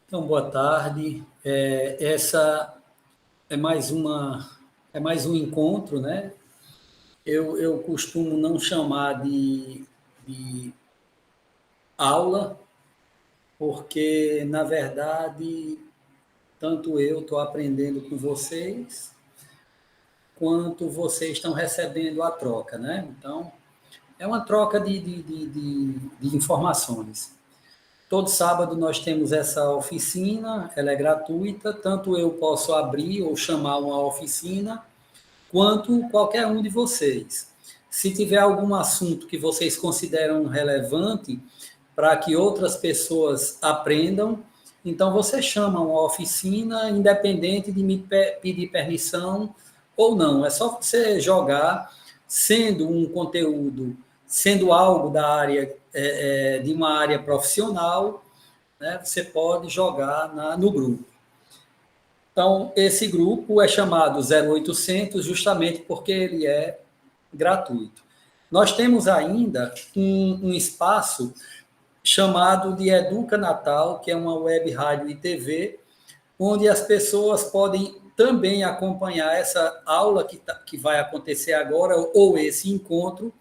Então, boa tarde. Essa é mais um encontro, né? Eu costumo não chamar de aula, porque, na verdade, tanto eu estou aprendendo com vocês, quanto vocês estão recebendo a troca, né? Então, é uma troca de informações. Todo sábado nós temos essa oficina, ela é gratuita, tanto eu posso abrir ou chamar uma oficina, quanto qualquer um de vocês. Se tiver algum assunto que vocês consideram relevante para que outras pessoas aprendam, então você chama uma oficina, independente de me pedir permissão ou não. É só você jogar, sendo um conteúdo, sendo algo da área, de uma área profissional, né, você pode jogar no grupo. Então, esse grupo é chamado 0800 justamente porque ele é gratuito. Nós temos ainda um espaço chamado de Educa Natal, que é uma web rádio e TV, onde as pessoas podem também acompanhar essa aula que vai acontecer agora, ou esse encontro,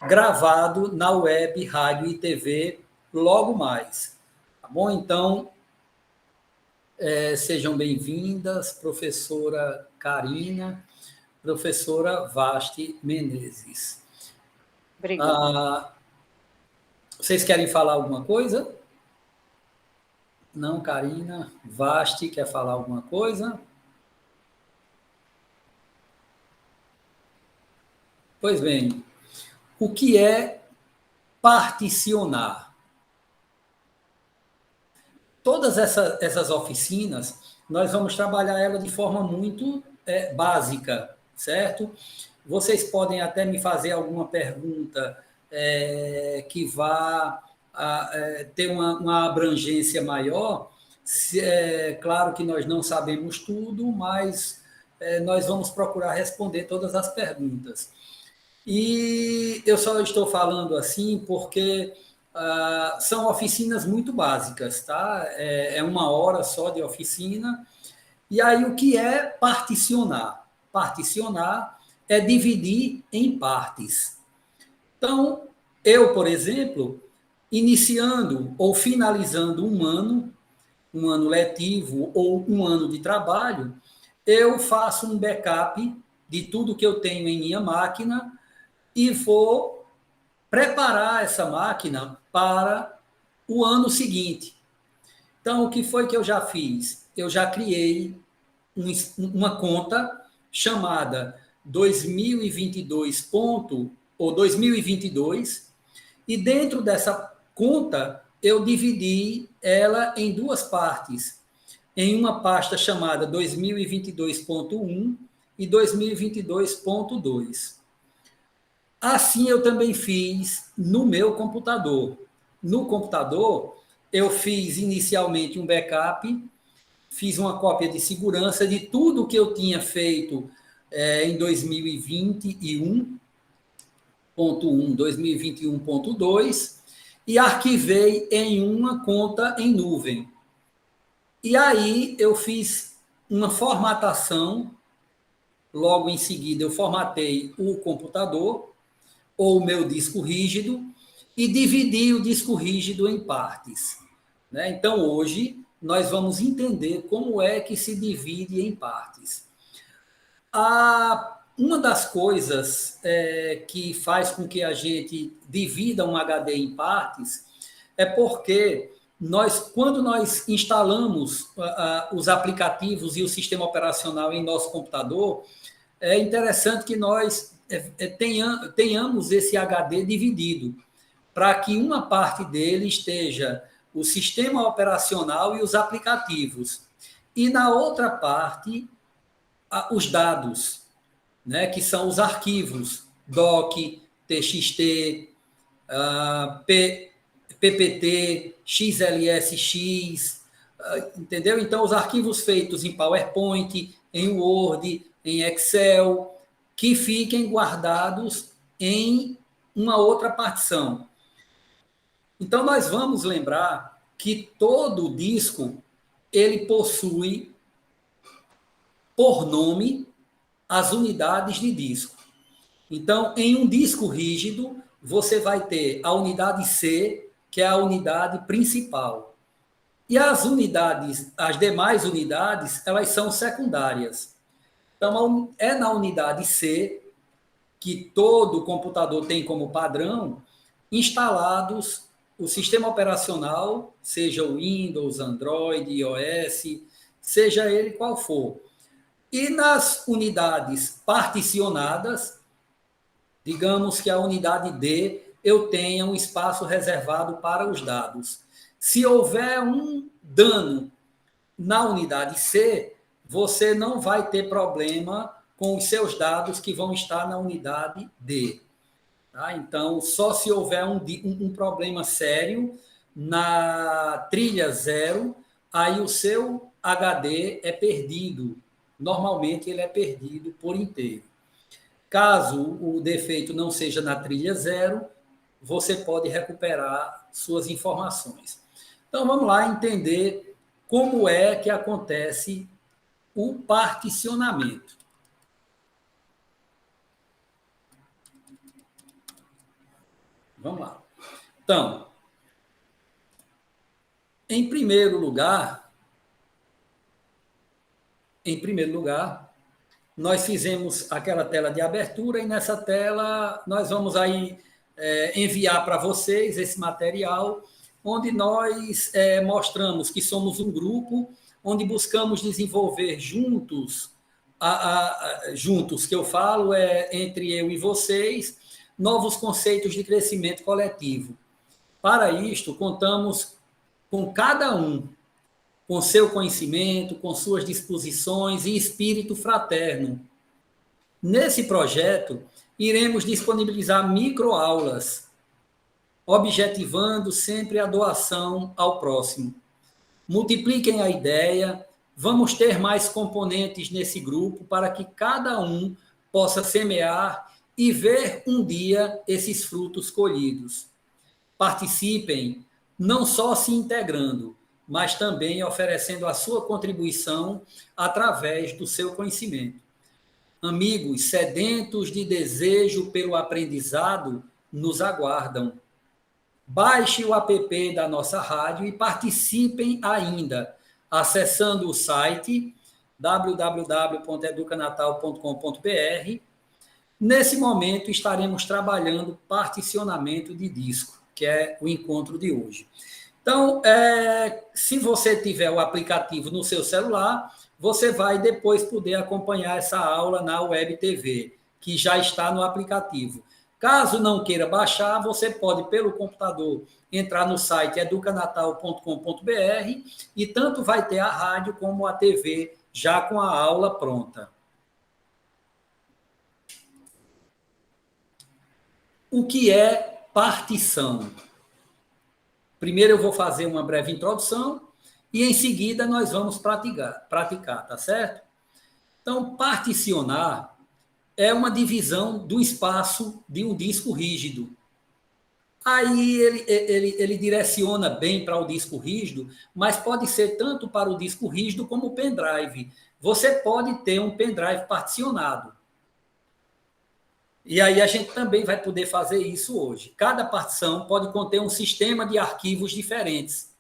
gravado na web rádio e TV logo mais. Tá bom? Então, sejam bem-vindas, professora Karina, professora Vasti Menezes. Obrigada. Vocês querem falar alguma coisa? Não, Karina. Vasti, quer falar alguma coisa? Pois bem, o que é particionar? Todas essas oficinas, nós vamos trabalhar ela de forma muito básica, certo? Vocês podem até me fazer alguma pergunta que vá ter uma abrangência maior. Claro que nós não sabemos tudo, mas nós vamos procurar responder todas as perguntas. E eu só estou falando assim porque são oficinas muito básicas, tá? É 1 hora só de oficina. E aí, o que é particionar? Particionar é dividir em partes. Então, eu, por exemplo, iniciando ou finalizando um ano letivo ou um ano de trabalho, eu faço um backup de tudo que eu tenho em minha máquina e vou preparar essa máquina para o ano seguinte. Então, o que foi que eu já fiz? Eu já criei uma conta chamada 2022 ou 2022, e dentro dessa conta eu dividi ela em 2 partes, em uma pasta chamada 2022.1 e 2022.2. Assim eu também fiz no meu computador. No computador, eu fiz inicialmente um backup, fiz uma cópia de segurança de tudo que eu tinha feito em 2021.1, 2021.2, e arquivei em uma conta em nuvem. E aí eu fiz uma formatação, logo em seguida eu formatei o computador, ou o meu disco rígido, e dividir o disco rígido em partes, né? Então, hoje, nós vamos entender como é que se divide em partes. Uma das coisas que faz com que a gente divida um HD em partes é porque quando nós instalamos os aplicativos e o sistema operacional em nosso computador, é interessante que nós tenhamos esse HD dividido, para que uma parte dele esteja o sistema operacional e os aplicativos, e na outra parte, os dados, né, que são os arquivos, doc, txt, ppt, xlsx, entendeu? Então, os arquivos feitos em PowerPoint, em Word, em Excel, que fiquem guardados em uma outra partição. Então, nós vamos lembrar que todo disco ele possui, por nome, as unidades de disco. Então, em um disco rígido, você vai ter a unidade C, que é a unidade principal. E as unidades, as demais unidades, elas são secundárias. Então, é na unidade C que todo computador tem como padrão instalados o sistema operacional, seja o Windows, Android, iOS, seja ele qual for. E nas unidades particionadas, digamos que a unidade D eu tenha um espaço reservado para os dados. Se houver um dano na unidade C, você não vai ter problema com os seus dados que vão estar na unidade D. Tá? Então, só se houver um problema sério na trilha 0, aí o seu HD é perdido. Normalmente, ele é perdido por inteiro. Caso o defeito não seja na trilha 0, você pode recuperar suas informações. Então, vamos lá entender como é que acontece o particionamento. Vamos lá. Então, em primeiro lugar, nós fizemos aquela tela de abertura e nessa tela nós vamos aí enviar para vocês esse material, onde nós mostramos que somos um grupo, onde buscamos desenvolver juntos, juntos que eu falo entre eu e vocês, novos conceitos de crescimento coletivo. Para isto, contamos com cada um, com seu conhecimento, com suas disposições e espírito fraterno. Nesse projeto, iremos disponibilizar microaulas, objetivando sempre a doação ao próximo. Multipliquem a ideia, vamos ter mais componentes nesse grupo para que cada um possa semear e ver um dia esses frutos colhidos. Participem, não só se integrando, mas também oferecendo a sua contribuição através do seu conhecimento. Amigos sedentos de desejo pelo aprendizado nos aguardam. Baixe o app da nossa rádio e participem ainda, acessando o site www.educanatal.com.br. Nesse momento, estaremos trabalhando particionamento de disco, que é o encontro de hoje. Então, se você tiver o aplicativo no seu celular, você vai depois poder acompanhar essa aula na Web TV, que já está no aplicativo. Caso não queira baixar, você pode, pelo computador, entrar no site educanatal.com.br e tanto vai ter a rádio como a TV já com a aula pronta. O que é partição? Primeiro eu vou fazer uma breve introdução e em seguida nós vamos praticar, tá certo? Então, particionar é uma divisão do espaço de um disco rígido. Aí ele direciona bem para o disco rígido, mas pode ser tanto para o disco rígido como o pendrive. Você pode ter um pendrive particionado. E aí a gente também vai poder fazer isso hoje. Cada partição pode conter um sistema de arquivos diferentes.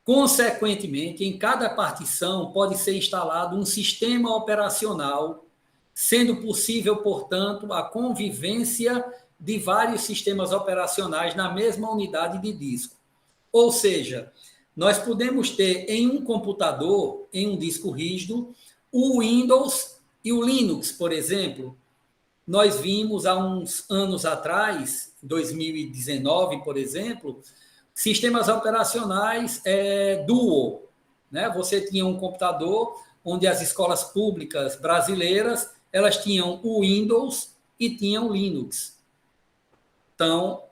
Consequentemente, em cada partição pode ser instalado um sistema operacional, sendo possível, portanto, a convivência de vários sistemas operacionais na mesma unidade de disco. Ou seja, nós podemos ter em um computador, em um disco rígido, o Windows e o Linux, por exemplo. Nós vimos há uns anos atrás, 2019, por exemplo, sistemas operacionais dual. Né? Você tinha um computador onde as escolas públicas brasileiras elas tinham o Windows e tinham o Linux. Então,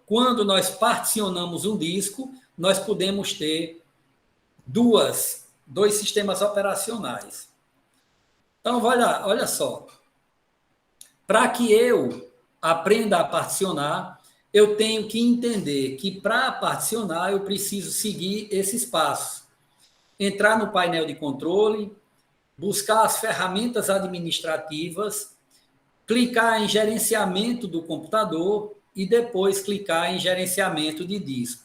quando nós particionamos um disco, nós podemos ter dois sistemas operacionais. Então, olha só. Para que eu aprenda a particionar, eu tenho que entender que para particionar eu preciso seguir esses passos. Entrar no painel de controle, buscar as ferramentas administrativas, clicar em gerenciamento do computador e depois clicar em gerenciamento de disco.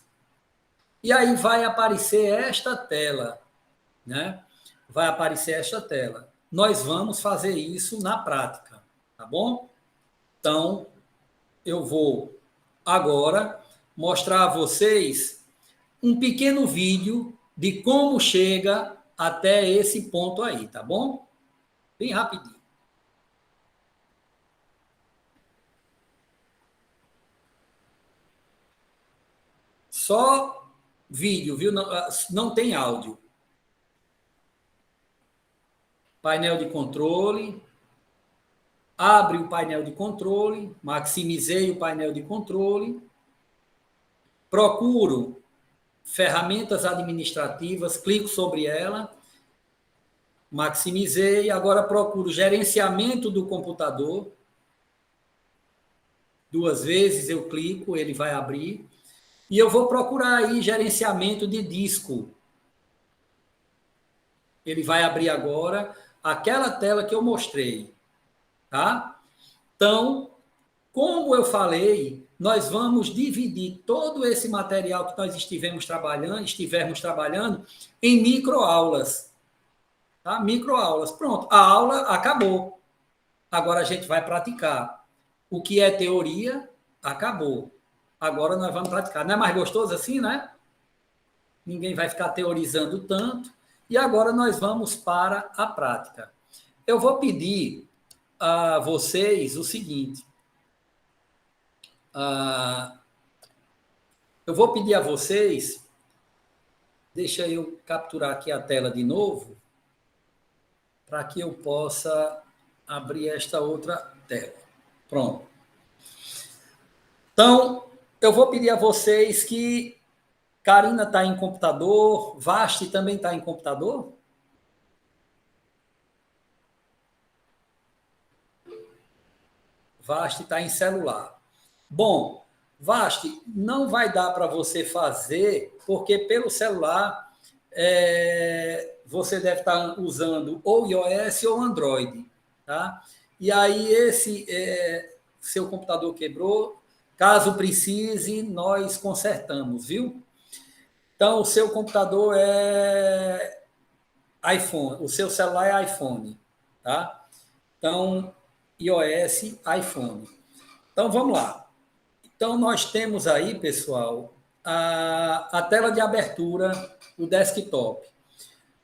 E aí vai aparecer esta tela, né? Vai aparecer esta tela. Nós vamos fazer isso na prática, tá bom? Então, eu vou agora mostrar a vocês um pequeno vídeo de como chega até esse ponto aí, tá bom? Bem rapidinho. Só vídeo, viu? Não tem áudio. Painel de controle. Abre o painel de controle. Maximizei o painel de controle. Procuro ferramentas administrativas, clico sobre ela. Maximizei. Agora procuro gerenciamento do computador. 2 vezes eu clico, ele vai abrir. E eu vou procurar aí gerenciamento de disco. Ele vai abrir agora aquela tela que eu mostrei, tá? Então, como eu falei, nós vamos dividir todo esse material que nós estivermos trabalhando em microaulas, tá? Microaulas. Pronto, a aula acabou. Agora a gente vai praticar. O que é teoria, acabou. Agora nós vamos praticar. Não é mais gostoso assim, né? Ninguém vai ficar teorizando tanto. E agora nós vamos para a prática. Eu vou pedir a vocês o seguinte. Eu vou pedir a vocês. Deixa eu capturar aqui a tela de novo, para que eu possa abrir esta outra tela. Pronto. Então, eu vou pedir a vocês que Karina está em computador, Vasti também está em computador? Vasti está em celular. Bom, Vasti, não vai dar para você fazer, porque pelo celular você deve estar usando ou iOS ou Android, tá? E aí esse seu computador quebrou, caso precise, nós consertamos, viu? Então, o seu computador é iPhone, o seu celular é iPhone, tá? Então, iOS, iPhone. Então, vamos lá. Então, nós temos aí, pessoal, a tela de abertura do desktop. O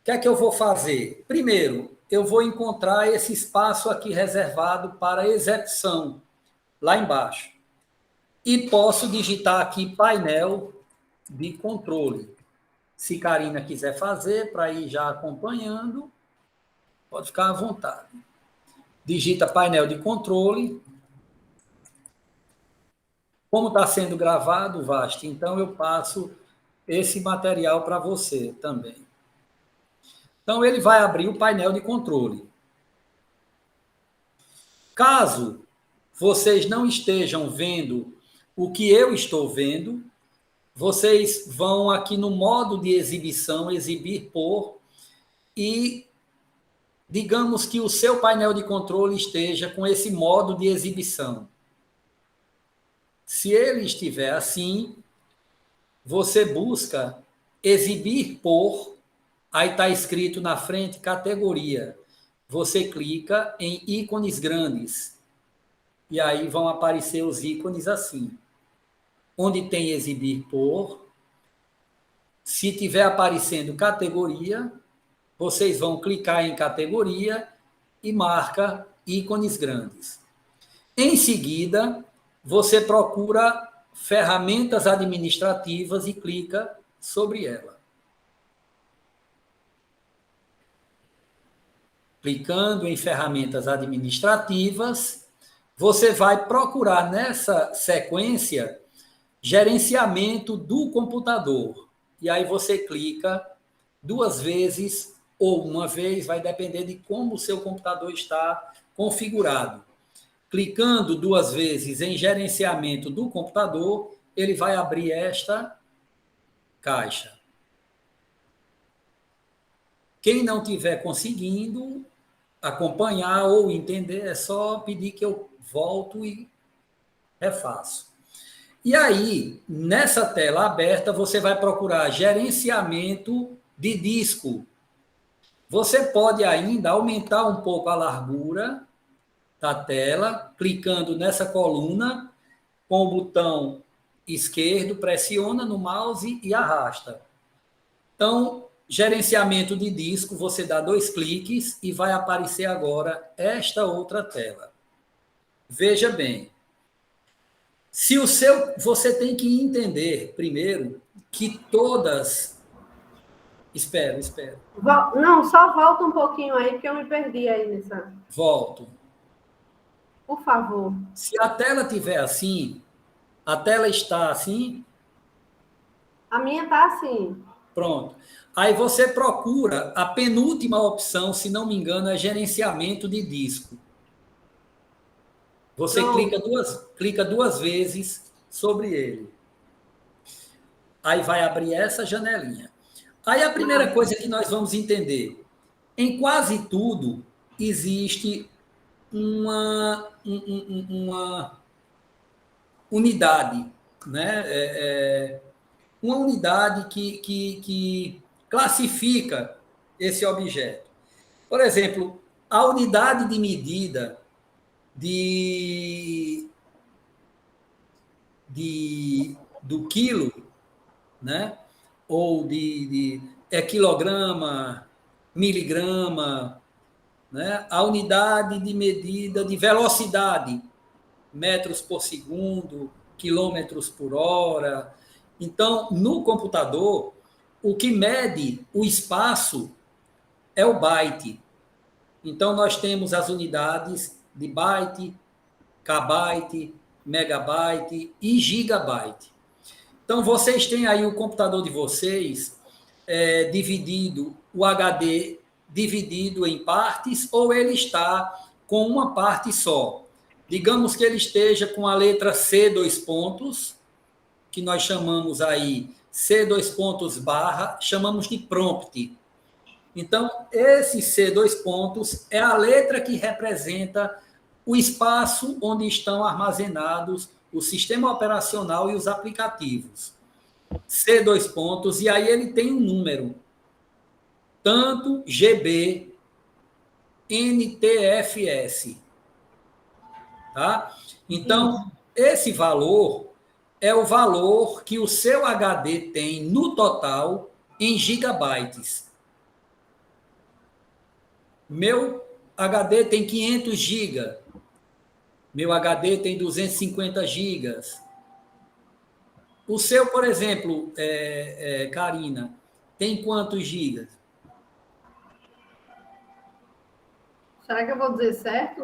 que é que eu vou fazer? Primeiro, eu vou encontrar esse espaço aqui reservado para execução, lá embaixo. E posso digitar aqui painel de controle. Se Karina quiser fazer, para ir já acompanhando, pode ficar à vontade. Digita painel de controle. Como está sendo gravado, Vasti, então eu passo esse material para você também. Então, ele vai abrir o painel de controle. Caso vocês não estejam vendo o que eu estou vendo, vocês vão aqui no modo de exibição, exibir por, e digamos que o seu painel de controle esteja com esse modo de exibição. Se ele estiver assim, você busca exibir por, aí está escrito na frente categoria. Você clica em ícones grandes, e aí vão aparecer os ícones assim. Onde tem exibir por, se tiver aparecendo categoria, vocês vão clicar em categoria e marca ícones grandes. Em seguida, você procura ferramentas administrativas e clica sobre ela. Clicando em ferramentas administrativas, você vai procurar nessa sequência gerenciamento do computador. E aí você clica 2 vezes ou uma vez, vai depender de como o seu computador está configurado. clicando 2 vezes em gerenciamento do computador, ele vai abrir esta caixa. Quem não estiver conseguindo acompanhar ou entender, é só pedir que eu volto e refaço. E aí, nessa tela aberta, você vai procurar gerenciamento de disco. Você pode ainda aumentar um pouco a largura da tela, clicando nessa coluna, com o botão esquerdo, pressiona no mouse e arrasta. Então, gerenciamento de disco, você dá 2 cliques e vai aparecer agora esta outra tela. Veja bem, se o seu, você tem que entender primeiro que todas. Espera. Não, só volta um pouquinho aí, porque eu me perdi aí nessa. Volto. Por favor. Se a tela estiver assim, a tela está assim. A minha está assim. Pronto. Aí você procura a penúltima opção, se não me engano, é gerenciamento de disco. Você clica duas vezes sobre ele. Aí vai abrir essa janelinha. Aí a primeira coisa que nós vamos entender, em quase tudo existe uma unidade, né? Uma unidade que classifica esse objeto. Por exemplo, a unidade de medida do quilo, né? Ou é quilograma, miligrama, né? A unidade de medida de velocidade, metros por segundo, quilômetros por hora. Então, no computador, o que mede o espaço é o byte. Então, nós temos as unidades de byte, kbyte, megabyte e gigabyte. Então, vocês têm aí o computador de vocês dividido, o HD dividido em partes, ou ele está com uma parte só. Digamos que ele esteja com a letra C, 2 pontos, que nós chamamos aí C, 2 pontos barra, chamamos de prompt. Então, esse C, 2 pontos é a letra que representa o espaço onde estão armazenados o sistema operacional e os aplicativos. C, 2 pontos, e aí ele tem um número. Tanto GB, NTFS. Tá? Então, esse valor é o valor que o seu HD tem no total em gigabytes. Meu HD tem 500 GB. Meu HD tem 250 GB. O seu, por exemplo, Karina, tem quantos gigas? Será que eu vou dizer certo?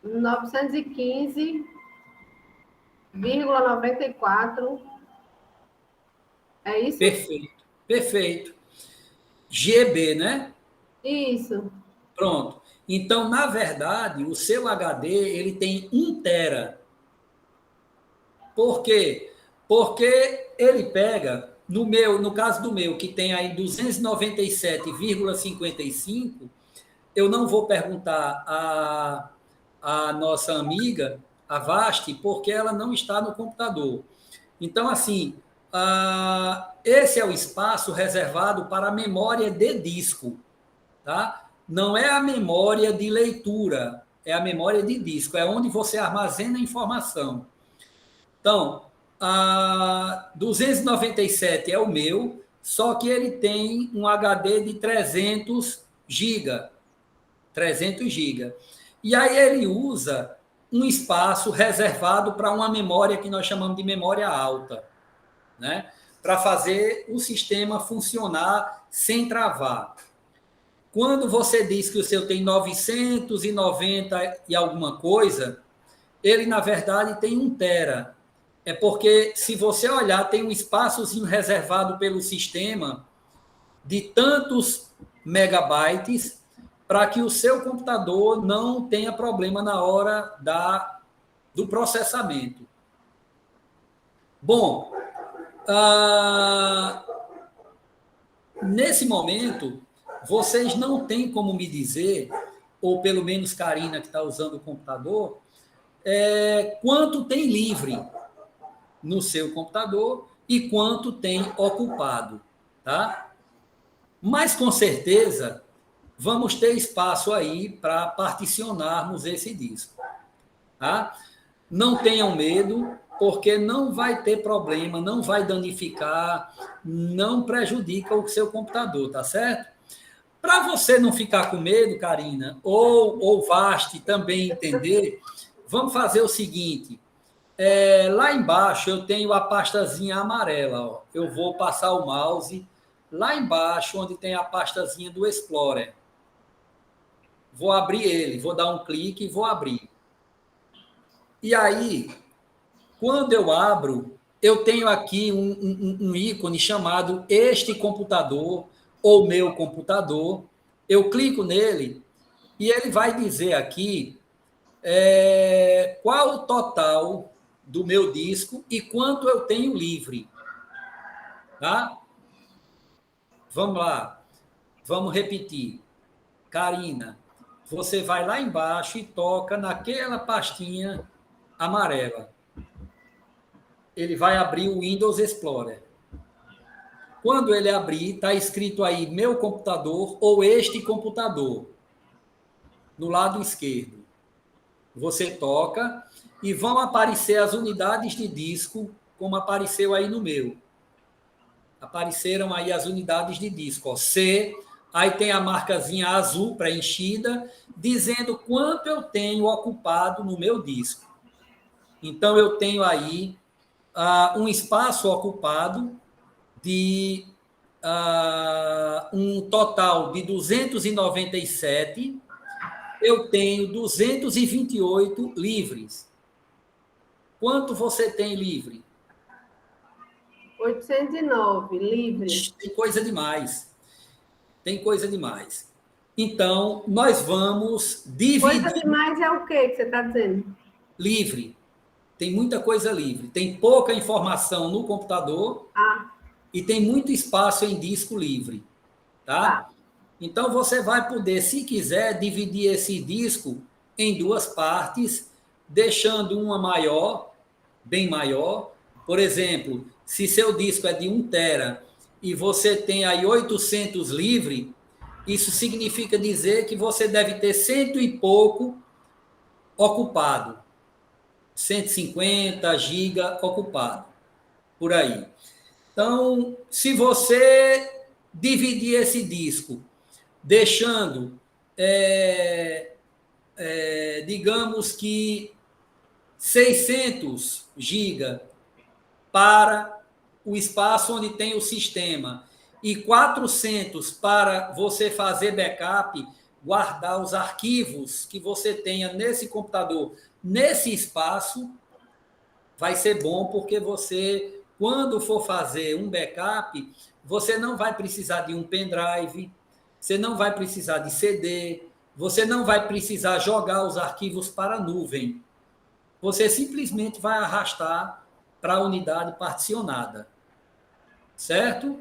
915,94. É isso? Perfeito. GB, né? Isso. Pronto. Então, na verdade, o seu HD ele tem 1 tera. Por quê? Porque ele pega, no caso do meu, que tem aí 297,55, eu não vou perguntar a nossa amiga, a Vasti, porque ela não está no computador. Então, assim, esse é o espaço reservado para a memória de disco, tá? Não é a memória de leitura, é a memória de disco, é onde você armazena a informação. Então, 297 é o meu, só que ele tem um HD de 300 GB. 300 GB. E aí ele usa um espaço reservado para uma memória que nós chamamos de memória alta, né? Para fazer o sistema funcionar sem travar. Quando você diz que o seu tem 990 e alguma coisa, ele, na verdade, tem 1 tera. É porque, se você olhar, tem um espaçozinho reservado pelo sistema de tantos megabytes para que o seu computador não tenha problema na hora do processamento. Bom, nesse momento, vocês não têm como me dizer, ou pelo menos Karina, que está usando o computador, quanto tem livre no seu computador e quanto tem ocupado, tá? Mas, com certeza, vamos ter espaço aí para particionarmos esse disco, tá? Não tenham medo, porque não vai ter problema, não vai danificar, não prejudica o seu computador, tá certo? Para você não ficar com medo, Karina, ou Vasti também entender, vamos fazer o seguinte, lá embaixo eu tenho a pastazinha amarela, ó. Eu vou passar o mouse lá embaixo, onde tem a pastazinha do Explorer. Vou abrir ele, vou dar um clique e vou abrir. E aí, quando eu abro, eu tenho aqui um ícone chamado Este Computador ou Meu Computador. Eu clico nele e ele vai dizer aqui qual o total do meu disco e quanto eu tenho livre. Tá? Vamos lá. Vamos repetir. Karina, você vai lá embaixo e toca naquela pastinha amarela. Ele vai abrir o Windows Explorer. Quando ele abrir, está escrito aí Meu Computador ou Este Computador, no lado esquerdo. Você toca e vão aparecer as unidades de disco, como apareceu aí no meu. Apareceram aí as unidades de disco. Ó, C, aí tem a marcazinha azul preenchida, dizendo quanto eu tenho ocupado no meu disco. Então, eu tenho aí um espaço ocupado de um total de 297, eu tenho 228 livres. Quanto você tem livre? 809, livre. Tem coisa demais. Tem coisa demais. Então, nós vamos dividir. Coisa demais é o quê que você está dizendo? Livre. Tem muita coisa livre. Tem pouca informação no computador e tem muito espaço em disco livre. Tá? Então, você vai poder, se quiser, dividir esse disco em duas partes, deixando uma maior, bem maior. Por exemplo, se seu disco é de 1 tera e você tem aí 800 livre, isso significa dizer que você deve ter 100 e pouco ocupado. 150 GB ocupado, por aí. Então, se você dividir esse disco, deixando, digamos que 600 GB para o espaço onde tem o sistema e 400 para você fazer backup, guardar os arquivos que você tenha nesse computador, nesse espaço, vai ser bom porque você, quando for fazer um backup, você não vai precisar de um pendrive, você não vai precisar de CD, você não vai precisar jogar os arquivos para a nuvem. Você simplesmente vai arrastar para a unidade particionada. Certo?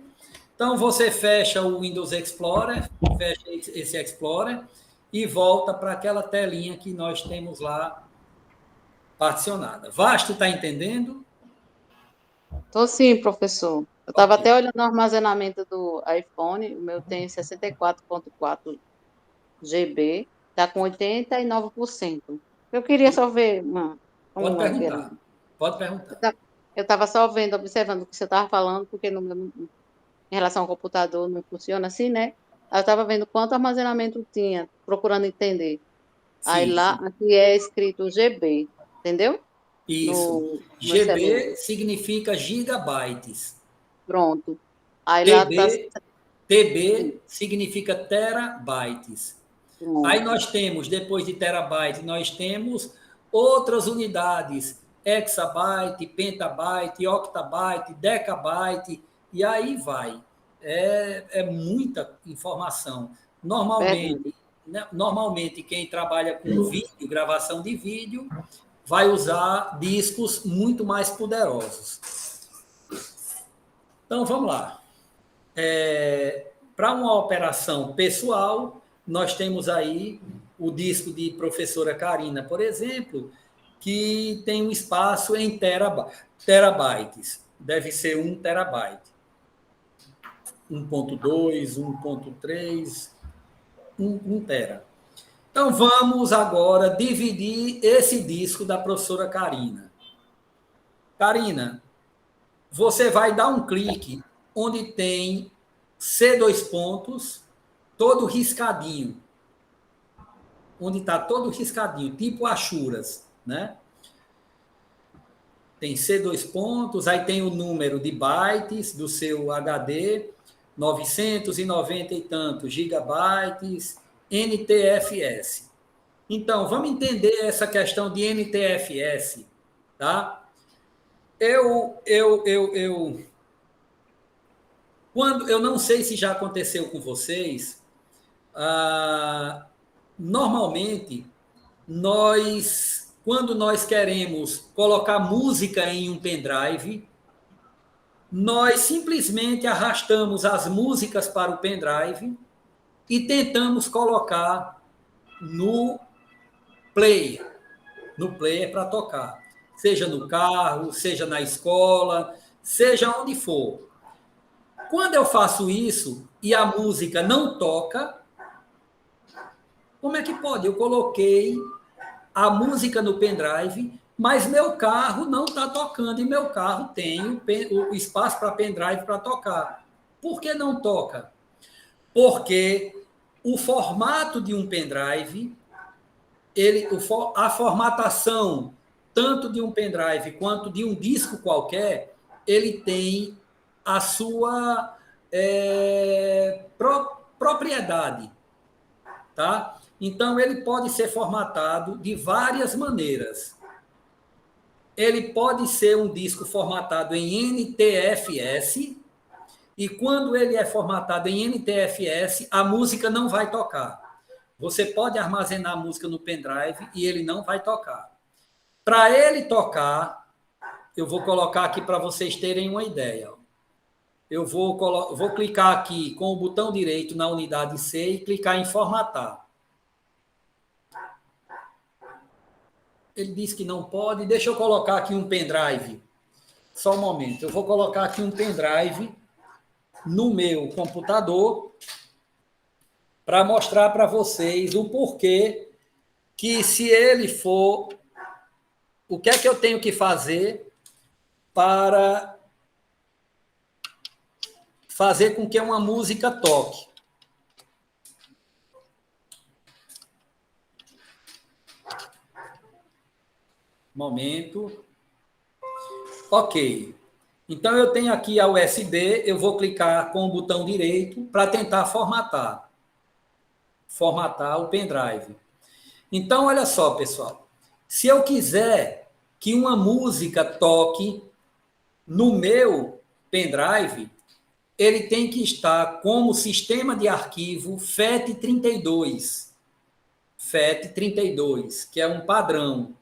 Então, você fecha o Windows Explorer, fecha esse Explorer e volta para aquela telinha que nós temos lá particionada. Vasti, está entendendo? Estou sim, professor. Eu estava até olhando o armazenamento do iPhone, o meu tem 64,4 GB, está com 89%. Eu queria só ver Pode perguntar. Pode perguntar. Eu estava só vendo, observando o que você estava falando, porque em relação ao computador não funciona assim, né? Eu estava vendo quanto armazenamento tinha, procurando entender. Sim, aí lá, sim. aqui é escrito GB, entendeu? Isso. GB significa gigabytes. Pronto. Aí TB, lá tá... TB significa terabytes. Pronto. Aí nós temos, depois de terabyte, nós temos outras unidades, hexabyte, pentabyte, octabyte, decabyte, e aí vai. É muita informação. Normalmente, né, normalmente quem trabalha com vídeo, gravação de vídeo, vai usar discos muito mais poderosos. Então, vamos lá. Para uma operação pessoal, nós temos aí o disco de professora Karina, por exemplo, que tem um espaço em terabytes. Deve ser 1 terabyte. 1.2, 1.3, 1 tera. Então, vamos agora dividir esse disco da professora Karina. Karina, você vai dar um clique onde tem C2 pontos, todo riscadinho. Onde está todo riscadinho, tipo achuras, né? Tem C2 pontos, aí tem o número de bytes do seu HD, 990 e tantos gigabytes, NTFS. Então, vamos entender essa questão de NTFS, tá? Quando, eu não sei se já aconteceu com vocês, normalmente, quando nós queremos colocar música em um pendrive, nós simplesmente arrastamos as músicas para o pendrive e tentamos colocar no player para tocar, seja no carro, seja na escola, seja onde for. Quando eu faço isso e a música não toca, como é que pode? Eu coloquei a música no pendrive, mas meu carro não está tocando e meu carro tem o espaço para pendrive para tocar. Por que não toca? Porque o formato de um pendrive, a formatação tanto de um pendrive quanto de um disco qualquer, ele tem a sua propriedade, tá? Então, ele pode ser formatado de várias maneiras. Ele pode ser um disco formatado em NTFS, e quando ele é formatado em NTFS, a música não vai tocar. Você pode armazenar a música no pendrive e ele não vai tocar. Para ele tocar, eu vou colocar aqui para vocês terem uma ideia. Eu vou clicar aqui com o botão direito na unidade C e clicar em formatar. Ele disse que não pode. Deixa eu colocar aqui um pendrive. Só um momento. Eu vou colocar aqui um pendrive no meu computador para mostrar para vocês o porquê que, se ele for, o que é que eu tenho que fazer para fazer com que uma música toque. Momento. Ok. Então, eu tenho aqui a USB, eu vou clicar com o botão direito para tentar formatar o pendrive. Então, olha só, pessoal. Se eu quiser que uma música toque no meu pendrive, ele tem que estar como sistema de arquivo FAT32. FAT32, que é um padrão.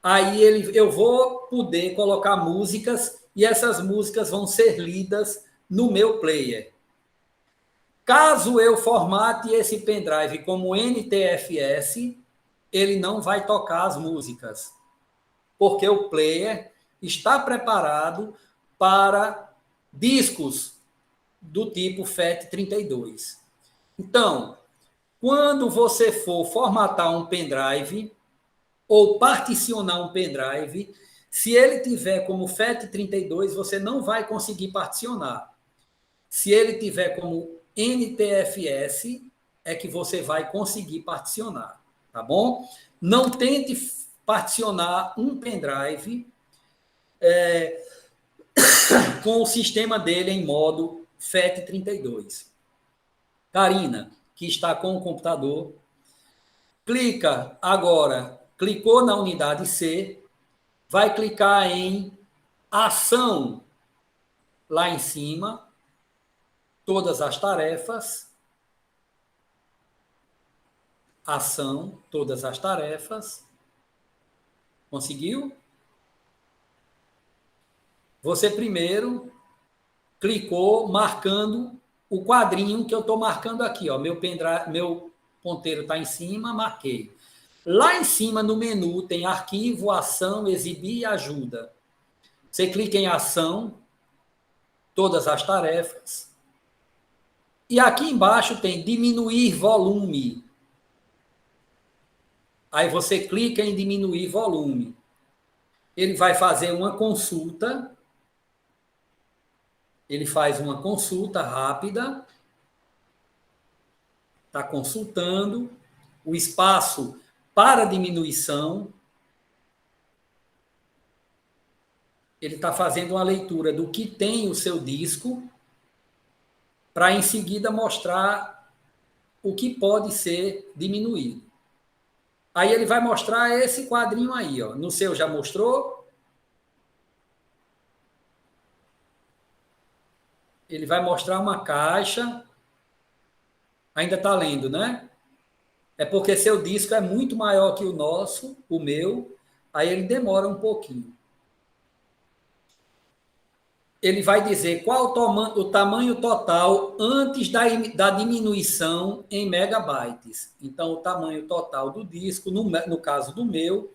Aí eu vou poder colocar músicas e essas músicas vão ser lidas no meu player. Caso eu formate esse pendrive como NTFS, ele não vai tocar as músicas, porque o player está preparado para discos do tipo FAT32. Então, quando você for formatar um pendrive ou particionar um pendrive, se ele tiver como FAT32, você não vai conseguir particionar. Se ele tiver como NTFS, é que você vai conseguir particionar, tá bom? Não tente particionar um pendrive com o sistema dele em modo FAT32. Karina, que está com o computador, clica agora, clicou na unidade C, vai clicar em ação lá em cima, todas as tarefas. ação, todas as tarefas. Conseguiu? Você primeiro clicou marcando o quadrinho que eu estou marcando aqui. Ó. Meu ponteiro está em cima, marquei. Lá em cima, no menu, tem arquivo, ação, exibir e ajuda. Você clica em ação, todas as tarefas. E aqui embaixo tem diminuir volume. Aí você clica em diminuir volume. Ele vai fazer uma consulta. Ele faz uma consulta rápida. Está consultando. O espaço para diminuição. Ele está fazendo uma leitura do que tem o seu disco, para em seguida mostrar o que pode ser diminuído. Aí ele vai mostrar esse quadrinho aí, ó. No seu já mostrou? Ele vai mostrar uma caixa. Ainda está lendo, né? É porque seu disco é muito maior que o nosso, o meu, aí ele demora um pouquinho. Ele vai dizer qual o tamanho total antes da diminuição em megabytes. Então, o tamanho total do disco, no caso do meu,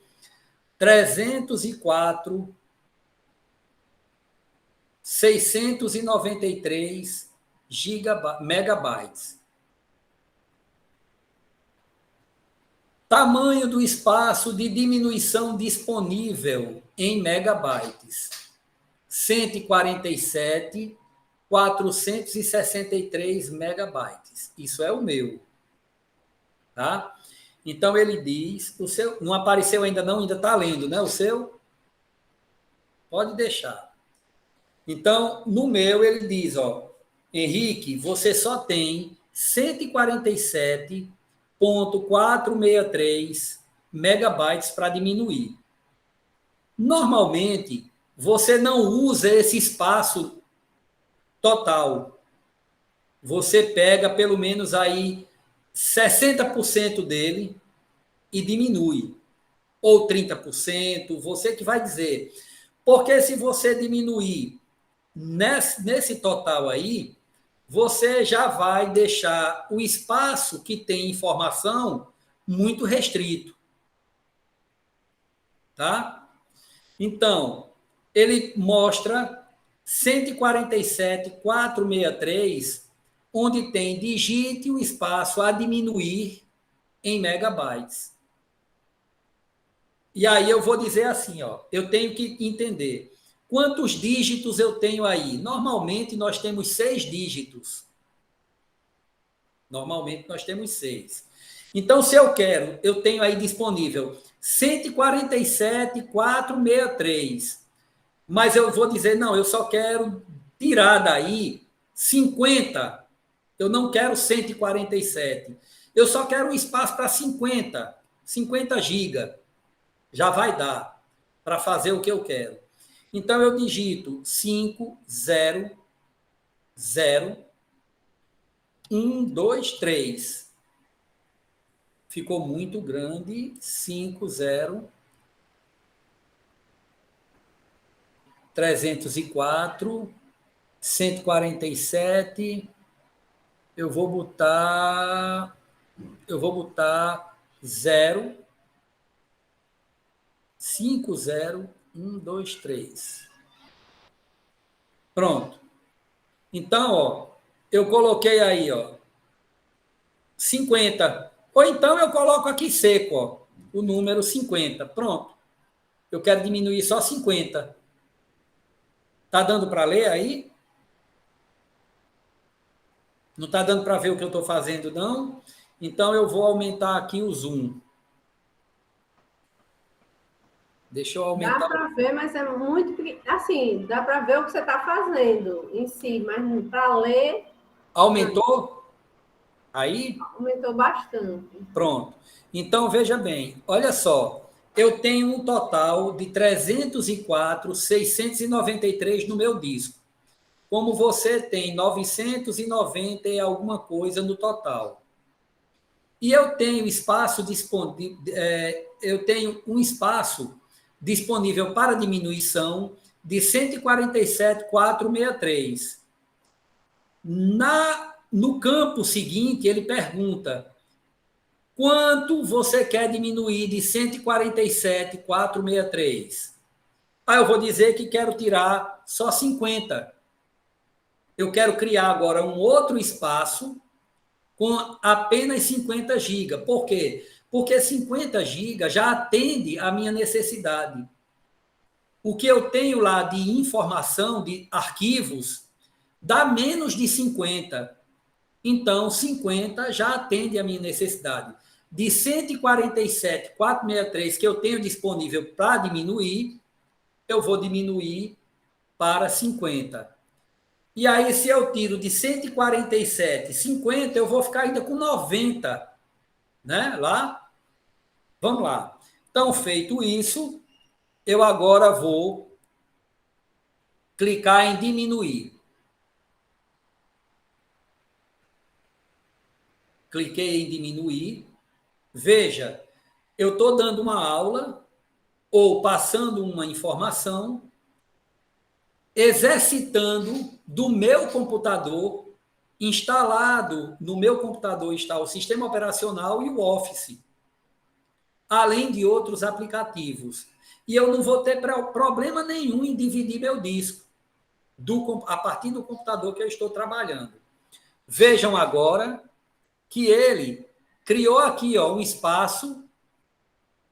304.693 megabytes. Tamanho do espaço de diminuição disponível em megabytes. 147.463 megabytes. Isso é o meu. Tá? Então, ele diz... O seu não apareceu ainda não? Ainda está lendo, né? O seu? Pode deixar. Então, no meu, ele diz, ó, Henrique, você só tem 147.463 megabytes para diminuir. Normalmente, você não usa esse espaço total. Você pega pelo menos aí 60% dele e diminui. Ou 30%, você que vai dizer. Porque se você diminuir nesse total aí, você já vai deixar o espaço que tem informação muito restrito. Tá? Então, ele mostra 147.463, onde tem digite o espaço a diminuir em megabytes. E aí eu vou dizer assim, ó, eu tenho que entender quantos dígitos eu tenho aí. Normalmente nós temos 6 dígitos. Normalmente nós temos 6. Então, se eu quero, eu tenho aí disponível 147.463. Mas eu vou dizer, não, eu só quero tirar daí 50. Eu não quero 147. Eu só quero um espaço para 50 GB. Já vai dar para fazer o que eu quero. Então, eu digito 500.123. Ficou muito grande. 50.304, 147. Eu vou botar 0, 50123. Pronto. Então, ó, eu coloquei aí, ó, 50. Ou então eu coloco aqui seco, ó, o número 50. Pronto. Eu quero diminuir só 50. Tá dando para ler aí? Não está dando para ver o que eu estou fazendo, não? Então, eu vou aumentar aqui o zoom. Deixa eu aumentar. Dá para ver, mas é muito pequeno. Assim, dá para ver o que você está fazendo em si, mas para ler... Aumentou? Aí? Aumentou bastante. Pronto. Então, veja bem. Olha só. Eu tenho um total de 304.693 no meu disco. Como você tem 990 e alguma coisa no total. E eu tenho espaço disponível, eu tenho um espaço disponível para diminuição de 147.463. No campo seguinte, ele pergunta: quanto você quer diminuir de 147.463? Aí eu vou dizer que quero tirar só 50. Eu quero criar agora um outro espaço com apenas 50 GB. Por quê? Porque 50 GB já atende à minha necessidade. O que eu tenho lá de informação, de arquivos, dá menos de 50. Então, 50 já atende à minha necessidade. De 147.463 que eu tenho disponível para diminuir, eu vou diminuir para 50. E aí, se eu tiro de 147,50, eu vou ficar ainda com 90, né? Lá. Vamos lá. Então, feito isso, eu agora vou clicar em diminuir. Cliquei em diminuir. Veja, eu estou dando uma aula ou passando uma informação, exercitando do meu computador. Instalado no meu computador está o sistema operacional e o Office, além de outros aplicativos. E eu não vou ter problema nenhum em dividir meu disco a partir do computador que eu estou trabalhando. Vejam agora que ele criou aqui um espaço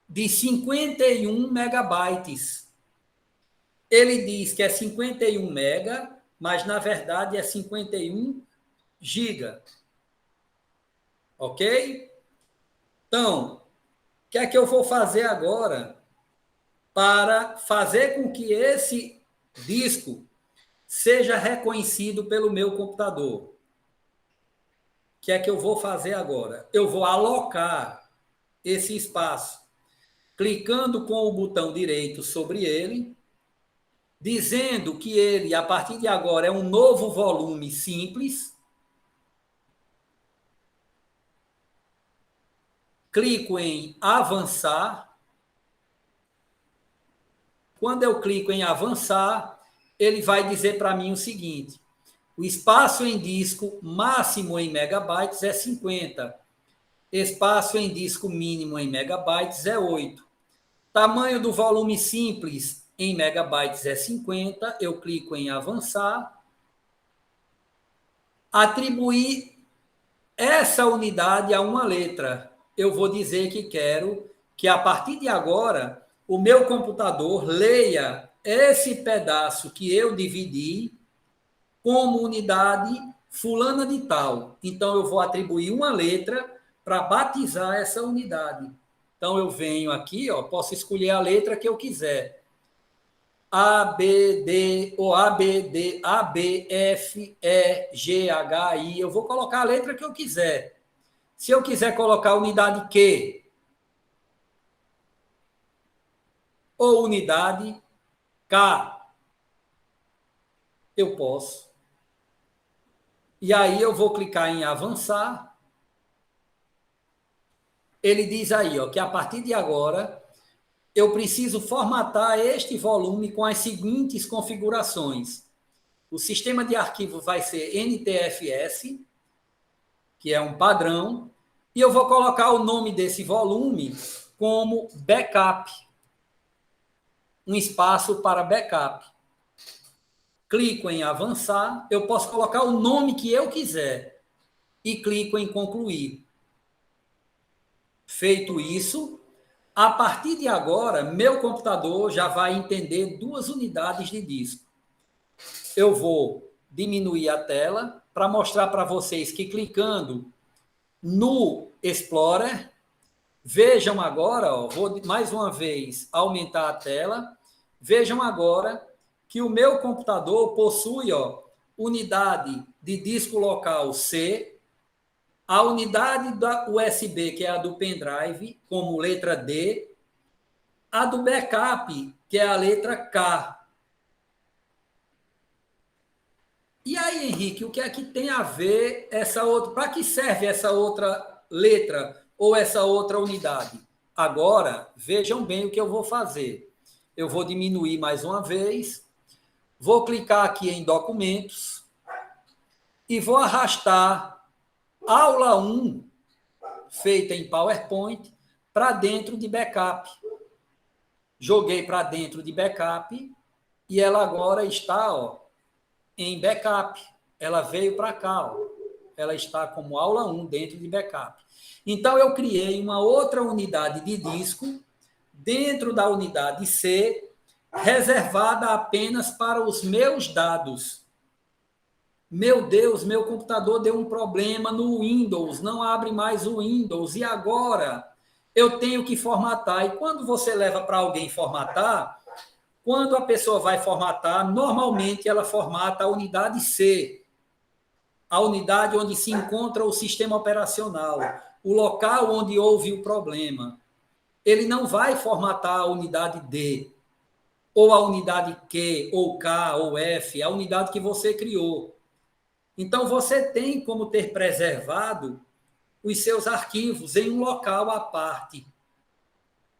de 51 megabytes. Ele diz que é 51 mega, mas na verdade é 51 giga. Ok? Então, o que é que eu vou fazer agora para fazer com que esse disco seja reconhecido pelo meu computador? O que é que eu vou fazer agora? Eu vou alocar esse espaço, clicando com o botão direito sobre ele, dizendo que ele, a partir de agora, é um novo volume simples. Clico em avançar. Quando eu clico em avançar, ele vai dizer para mim o seguinte: o espaço em disco máximo em megabytes é 50. Espaço em disco mínimo em megabytes é 8. Tamanho do volume simples em megabytes é 50. Eu clico em avançar. Atribuir essa unidade a uma letra. Eu vou dizer que quero que, a partir de agora, o meu computador leia esse pedaço que eu dividi como unidade fulana de tal. Então, eu vou atribuir uma letra para batizar essa unidade. Então, eu venho aqui, posso escolher a letra que eu quiser. A, B, D, ou A, B, D, A, B, F, E, G, H, I. Eu vou colocar a letra que eu quiser. Se eu quiser colocar unidade Q ou unidade K, eu posso. E aí eu vou clicar em avançar. Ele diz aí, que a partir de agora eu preciso formatar este volume com as seguintes configurações. O sistema de arquivo vai ser NTFS, que é um padrão, e eu vou colocar o nome desse volume como backup. Um espaço para backup. Clico em avançar, eu posso colocar o nome que eu quiser e clico em concluir. Feito isso, a partir de agora, meu computador já vai entender 2 unidades de disco. Eu vou diminuir a tela para mostrar para vocês que clicando no Explorer, vejam agora, vou mais uma vez aumentar a tela, vejam agora que o meu computador possui unidade de disco local C, a unidade da USB, que é a do pendrive, como letra D, a do backup, que é a letra K. E aí, Henrique, o que é que tem a ver essa outra? Para que serve essa outra letra ou essa outra unidade. Agora, vejam bem o que eu vou fazer. Eu vou diminuir mais uma vez, vou clicar aqui em documentos e vou arrastar aula 1, feita em PowerPoint, para dentro de backup. Joguei para dentro de backup e ela agora está, ó, em backup. Ela veio para cá, ó. Ela está como aula 1 dentro de backup. Então, eu criei uma outra unidade de disco dentro da unidade C, reservada apenas para os meus dados. Meu Deus, meu computador deu um problema no Windows, não abre mais o Windows, e agora eu tenho que formatar. E quando você leva para alguém formatar, quando a pessoa vai formatar, normalmente ela formata a unidade C, a unidade onde se encontra o sistema operacional, o local onde houve o problema. Ele não vai formatar a unidade D, ou a unidade Q, ou K, ou F, a unidade que você criou. Então, você tem como ter preservado os seus arquivos em um local à parte,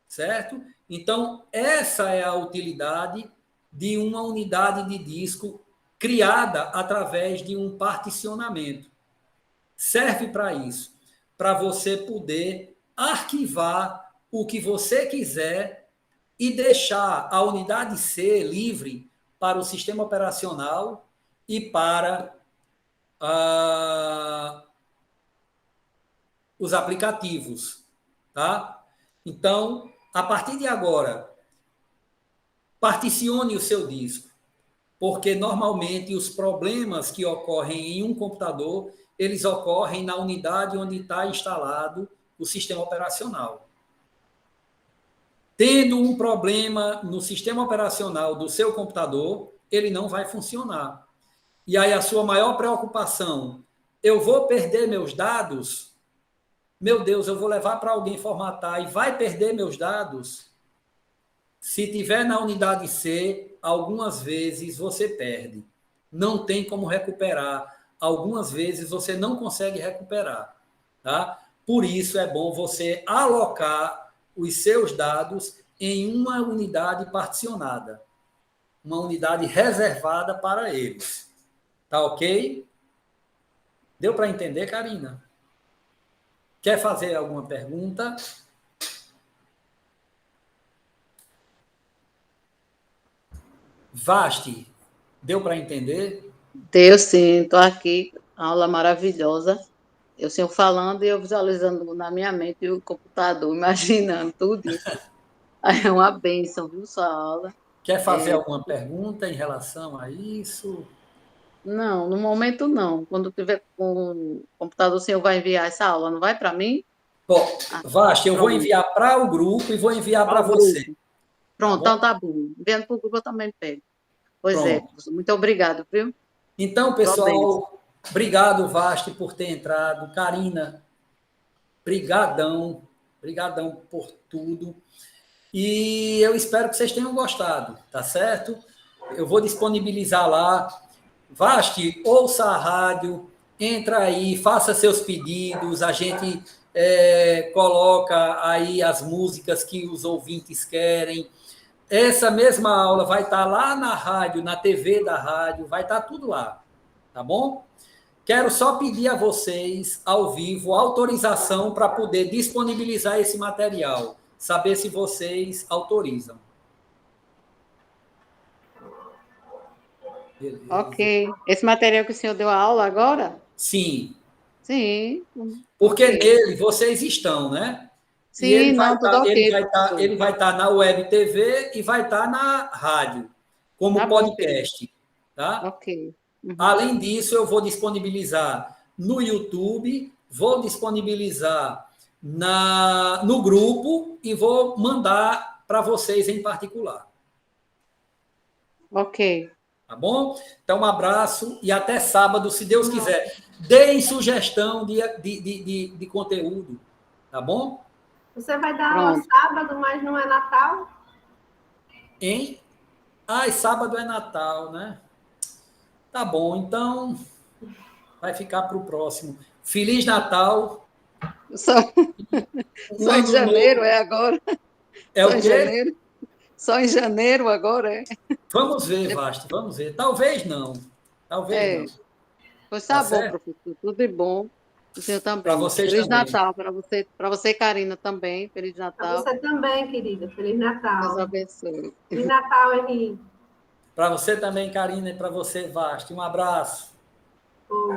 certo? Então, essa é a utilidade de uma unidade de disco criada através de um particionamento. Serve para isso, para você poder arquivar o que você quiser e deixar a unidade C livre para o sistema operacional e para os aplicativos, tá? Então, a partir de agora, particione o seu disco, porque normalmente os problemas que ocorrem em um computador, eles ocorrem na unidade onde está instalado o sistema operacional. Tendo um problema no sistema operacional do seu computador, ele não vai funcionar. E aí a sua maior preocupação, eu vou perder meus dados? Meu Deus, eu vou levar para alguém formatar e vai perder meus dados? Se tiver na unidade C, algumas vezes você perde. Não tem como recuperar. Algumas vezes você não consegue recuperar. Tá? Por isso é bom você alocar os seus dados em uma unidade particionada. Uma unidade reservada para eles. Tá ok? Deu para entender, Karina? Quer fazer alguma pergunta? Vasti, deu para entender? Deu sim, estou aqui, aula maravilhosa. Eu senhor falando e eu visualizando na minha mente o computador, imaginando tudo isso. É uma bênção, viu, sua aula? Quer fazer alguma pergunta em relação a isso? Não, no momento não. Quando tiver com o computador, o senhor vai enviar essa aula, não vai para mim? Bom, Vasti, eu vou pronto. enviar para o grupo e vou enviar para Para o você. grupo. Pronto, então tá bom. Enviando para o grupo eu também pego. Pois é, Pronto. professor. Muito obrigado, viu? Então, pessoal, obrigado, Vasti, por ter entrado. Karina, brigadão. Brigadão por tudo. E eu espero que vocês tenham gostado, tá certo? Eu vou disponibilizar lá. Vasti, ouça a rádio, entra aí, faça seus pedidos, a gente coloca aí as músicas que os ouvintes querem. Essa mesma aula vai estar lá na rádio, na TV da rádio, vai estar tudo lá, tá bom? Quero só pedir a vocês, ao vivo, autorização para poder disponibilizar esse material, saber se vocês autorizam. Beleza. Ok. Esse material que o senhor deu a aula agora? Sim. Sim. Porque okay. nele vocês estão, né? Sim, E ele não, tudo ok. ele vai estar na Web TV e vai estar na rádio, como tá podcast. Bom, tá? Ok. Uhum. Além disso, eu vou disponibilizar no YouTube, vou disponibilizar no grupo e vou mandar para vocês em particular. Ok. Tá bom? Então, um abraço e até sábado, se Deus quiser. Deem sugestão de conteúdo, tá bom? Você vai dar aula sábado, mas não é Natal? Hein? Ai, sábado é Natal, né? Tá bom, então vai ficar para o próximo. Feliz Natal Só, Um só em ano janeiro novo é agora? é Só o em quê? janeiro? Só em janeiro agora é? Vamos ver, Vasta, vamos ver. Talvez não. Talvez não. É. Pois Tá tá bom, certo? professor. Tudo de bom. O senhor Para também. vocês Feliz também. Natal para você, Karina, também. Feliz Para Natal. você também, querida. Feliz Deus Natal. abençoe. Feliz Natal, Henrique. Para você também, Karina, e para você, Vasta. Um abraço. Oh.